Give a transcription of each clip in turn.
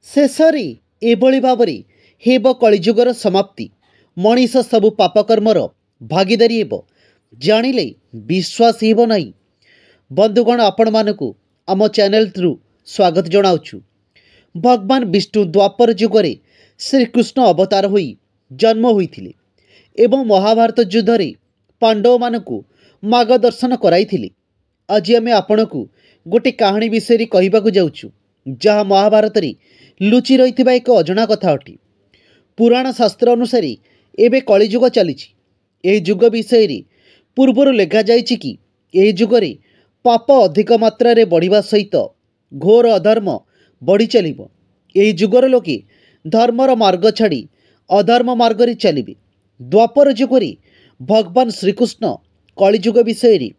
शेषरे एभଳି ଭାବରେ ହେବ କଳିଯୁଗର ସମାପ୍ତି। ମଣିଷ ସବୁ ପାପକର୍ମର ଭାଗିଦାରୀ ହେବ। ଜାଣିଲେ ବିଶ୍ୱାସ ହେବ ନାହିଁ। ବନ୍ଧୁଗଣ, ଆପଣମାନଙ୍କୁ ଆମ ଚ୍ୟାନେଲରୁ ସ୍ୱାଗତ ଜଣାଉଛୁ। ଭଗବାନ ବିଷ୍ଣୁ ଦ୍ୱାପର ଯୁଗରେ ଶ୍ରୀକୃଷ୍ଣ ଅବତାର ହୋଇ ଜନ୍ମ ହୋଇଥିଲେ ଏବଂ ମହାଭାରତ ଯୁଦ୍ଧରେ ପାଣ୍ଡବମାନଙ୍କୁ ମାର୍ଗଦର୍ଶନ କରାଇଥିଲେ। ଆଜି ଆମେ ଆପଣଙ୍କୁ ଗୋଟିଏ କାହାଣୀ ବିଷୟରେ କହିବାକୁ ଯାଉଛୁ, ଯାହା ମହାଭାରତରେ ଲୁଚି ରହିଥିବା ଏକ ଅଜଣା କଥା ଅଟେ। ପୁରାଣ ଶାସ୍ତ୍ର ଅନୁସାରେ ଏବେ କଳିଯୁଗ ଚାଲିଛି। ଏହି ଯୁଗ ବିଷୟରେ ପୂର୍ବରୁ ଲେଖାଯାଇଛି କି ଏହି ଯୁଗରେ ପାପ ଅଧିକ ମାତ୍ରାରେ ବଢ଼ିବା ସହିତ ଘୋର ଅଧର୍ମ ବଢ଼ି ଚାଲିବ। ଏହି ଯୁଗର ଲୋକେ ଧର୍ମର ମାର୍ଗ ଛାଡ଼ି ଅଧର୍ମ ମାର୍ଗରେ ଚାଲିବେ। ଦ୍ୱାପର ଯୁଗରେ ଭଗବାନ ଶ୍ରୀକୃଷ୍ଣ କଳିଯୁଗ ବିଷୟରେ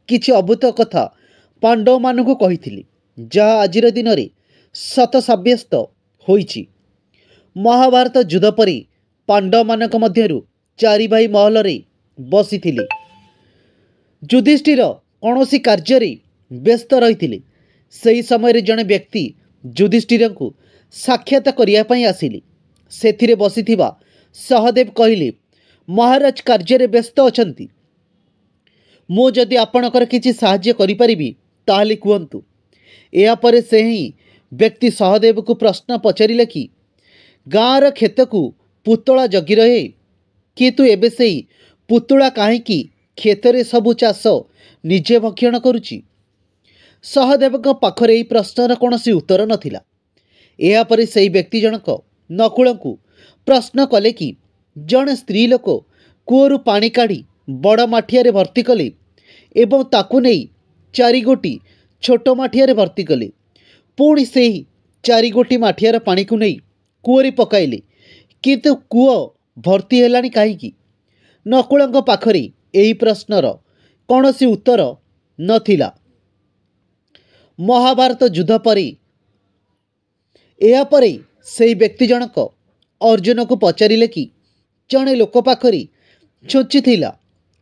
କିଛି ଅଦ୍ଭୁତ କଥା ପାଣ୍ଡବମାନଙ୍କୁ କହିଥିଲେ, ଯାହା ଆଜିର ଦିନରେ ସତ ସାବ୍ୟସ୍ତ ହୋଇଛି। ମହାଭାରତ ଯୁଦ୍ଧ ପରେ ପାଣ୍ଡବମାନଙ୍କ ମଧ୍ୟରୁ 4 ଭାଇ ମହଲରେ ବସିଥିଲେ। ଯୁଧିଷ୍ଠିର କୌଣସି କାର୍ଯ୍ୟରେ ବ୍ୟସ୍ତ ରହିଥିଲେ। ସେହି ସମୟରେ ଜଣେ ବ୍ୟକ୍ତି ଯୁଧିଷ୍ଠିରଙ୍କୁ ସାକ୍ଷାତ କରିବା ପାଇଁ ଆସିଲେ। ସେଥିରେ ବସିଥିବା ସହଦେବ କହିଲେ, ମହାରାଜ କାର୍ଯ୍ୟରେ ବ୍ୟସ୍ତ ଅଛନ୍ତି। ମୁଁ ଯଦି ଆପଣଙ୍କର କିଛି ସାହାଯ୍ୟ କରିପାରିବି ତାହେଲେ କୁହନ୍ତୁ। ଏହାପରେ ସେହି ବ୍ୟକ୍ତି ସହଦେବକୁ ପ୍ରଶ୍ନ ପଚାରିଲେ କି ଗାଁର କ୍ଷେତକୁ ପୁତଳା ଜଗି ରହେ, କିନ୍ତୁ ଏବେ ସେହି ପୁତଳା କାହିଁକି କ୍ଷେତରେ ସବୁ ଚାଷ ନିଜେ ଭକ୍ଷଣ କରୁଛି? ସହଦେବଙ୍କ ପାଖରେ ଏହି ପ୍ରଶ୍ନର କୌଣସି ଉତ୍ତର ନଥିଲା। ଏହାପରେ ସେହି ବ୍ୟକ୍ତି ଜଣକ ନକୁଳଙ୍କୁ ପ୍ରଶ୍ନ କଲେ କି ଜଣେ ସ୍ତ୍ରୀ ଲୋକ କୂଅରୁ ପାଣି କାଢ଼ି ବଡ଼ ମାଠିଆରେ ଭର୍ତ୍ତି କଲେ ଏବଂ ତାକୁ ନେଇ 4 ଗୋଟି ଛୋଟ ମାଠିଆରେ ଭର୍ତ୍ତି କଲେ। ପୁଣି ସେହି 4 ଗୋଟି ମାଠିଆର ପାଣିକୁ ନେଇ କୂଅରେ ପକାଇଲେ, କିନ୍ତୁ କୂଅ ଭର୍ତ୍ତି ହେଲାଣି କାହିଁକି? ନକୁଳଙ୍କ ପାଖରେ ଏହି ପ୍ରଶ୍ନର କୌଣସି ଉତ୍ତର ନଥିଲା। ମହାଭାରତ ଯୁଦ୍ଧ ପରେ ଏହାପରେ ସେହି ବ୍ୟକ୍ତି ଜଣକ ଅର୍ଜୁନକୁ ପଚାରିଲେ କି ଜଣେ ଲୋକ ପାଖରେ ଛୁଞ୍ଚି ଥିଲା।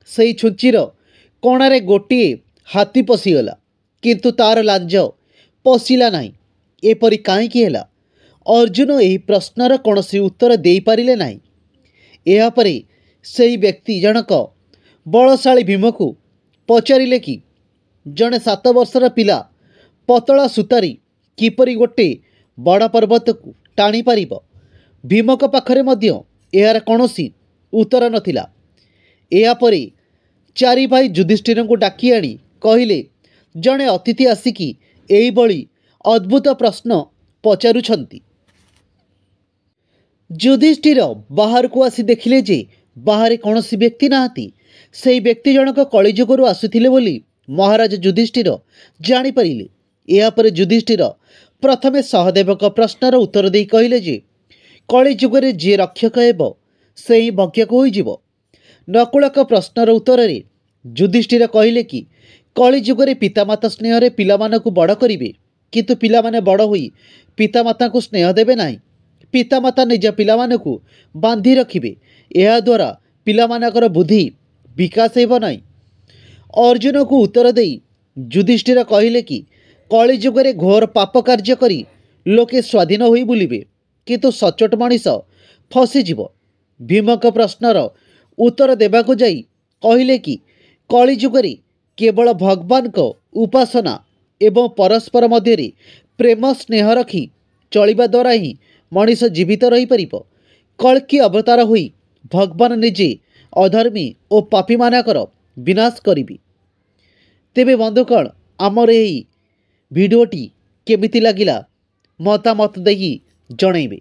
ସେହି ଛୁଞ୍ଚିର କଣାରେ ଗୋଟିଏ ହାତୀ ପଶିଗଲା, କିନ୍ତୁ ତାର ଲାଞ୍ଜ ପଶିଲା ନାହିଁ। ଏପରି କାହିଁକି ହେଲା? ଅର୍ଜୁନ ଏହି ପ୍ରଶ୍ନର କୌଣସି ଉତ୍ତର ଦେଇପାରିଲେ ନାହିଁ। ଏହାପରେ ସେହି ବ୍ୟକ୍ତି ଜଣକ ବଳଶାଳୀ ଭୀମକୁ ପଚାରିଲେ କି ଜଣେ 7 ବର୍ଷର ପିଲା ପତଳା ସୂତାରେ କିପରି ଗୋଟିଏ ବଡ଼ ପର୍ବତକୁ ଟାଣିପାରିବ? ଭୀମଙ୍କ ପାଖରେ ମଧ୍ୟ ଏହାର କୌଣସି ଉତ୍ତର ନଥିଲା। ଏହାପରେ 4 ଭାଇ ଯୁଧିଷ୍ଠିରଙ୍କୁ ଡାକି ଆଣି କହିଲେ, ଜଣେ ଅତିଥି ଆସିକି ଏହିଭଳି ଅଦ୍ଭୁତ ପ୍ରଶ୍ନ ପଚାରୁଛନ୍ତି। ଯୁଧିଷ୍ଠିର ବାହାରକୁ ଆସି ଦେଖିଲେ ଯେ ବାହାରେ କୌଣସି ବ୍ୟକ୍ତି ନାହାନ୍ତି। ସେହି ବ୍ୟକ୍ତି ଜଣକ କଳିଯୁଗରୁ ଆସୁଥିଲେ ବୋଲି ମହାରାଜ ଯୁଧିଷ୍ଠିର ଜାଣିପାରିଲେ। ଏହାପରେ ଯୁଧିଷ୍ଠିର ପ୍ରଥମେ ସହଦେବଙ୍କ ପ୍ରଶ୍ନର ଉତ୍ତର ଦେଇ କହିଲେ ଯେ କଳିଯୁଗରେ ଯିଏ ରକ୍ଷକ ହେବ ସେ ହିଁ ଭକ୍ଷକ ହୋଇଯିବ। ନକୁଳଙ୍କ ପ୍ରଶ୍ନର ଉତ୍ତରରେ ଯୁଧିଷ୍ଠିର କହିଲେ କି କଳିଯୁଗରେ ପିତାମାତା ସ୍ନେହରେ ପିଲାମାନଙ୍କୁ ବଡ଼ କରିବେ, କିନ୍ତୁ ପିଲାମାନେ ବଡ଼ ହୋଇ ପିତାମାତାଙ୍କୁ ସ୍ନେହ ଦେବେ ନାହିଁ। ପିତାମାତା ନିଜ ପିଲାମାନଙ୍କୁ ବାନ୍ଧି ରଖିବେ। ଏହାଦ୍ୱାରା ପିଲାମାନଙ୍କର ବୁଦ୍ଧି ବିକାଶ ହେବ ନାହିଁ। ଅର୍ଜୁନକୁ ଉତ୍ତର ଦେଇ ଯୁଧିଷ୍ଠିର କହିଲେ କି କଳିଯୁଗରେ ଘୋର ପାପ କାର୍ଯ୍ୟ କରି ଲୋକେ ସ୍ୱାଧୀନ ହୋଇ ବୁଲିବେ, କିନ୍ତୁ ସଚ୍ଚୋଟ ମଣିଷ ଫସିଯିବ। ଭୀମଙ୍କ ପ୍ରଶ୍ନର ଉତ୍ତର ଦେବାକୁ ଯାଇ କହିଲେ କି କଳିଯୁଗରେ କେବଳ ଭଗବାନଙ୍କ ଉପାସନା ଏବଂ ପରସ୍ପର ମଧ୍ୟରେ ପ୍ରେମ ସ୍ନେହ ରଖି ଚଳିବା ଦ୍ୱାରା ହିଁ ମଣିଷ ଜୀବିତ ରହିପାରିବ। କଳ୍କି ଅବତାର ହୋଇ ଭଗବାନ ନିଜେ ଅଧର୍ମୀ ଓ ପାପୀମାନଙ୍କର ବିନାଶ କରିବେ। ତେବେ ବନ୍ଧୁଗଣ, ଆମର ଏହି ଭିଡ଼ିଓଟି କେମିତି ଲାଗିଲା ମତାମତ ଦେଇ ଜଣାଇବେ।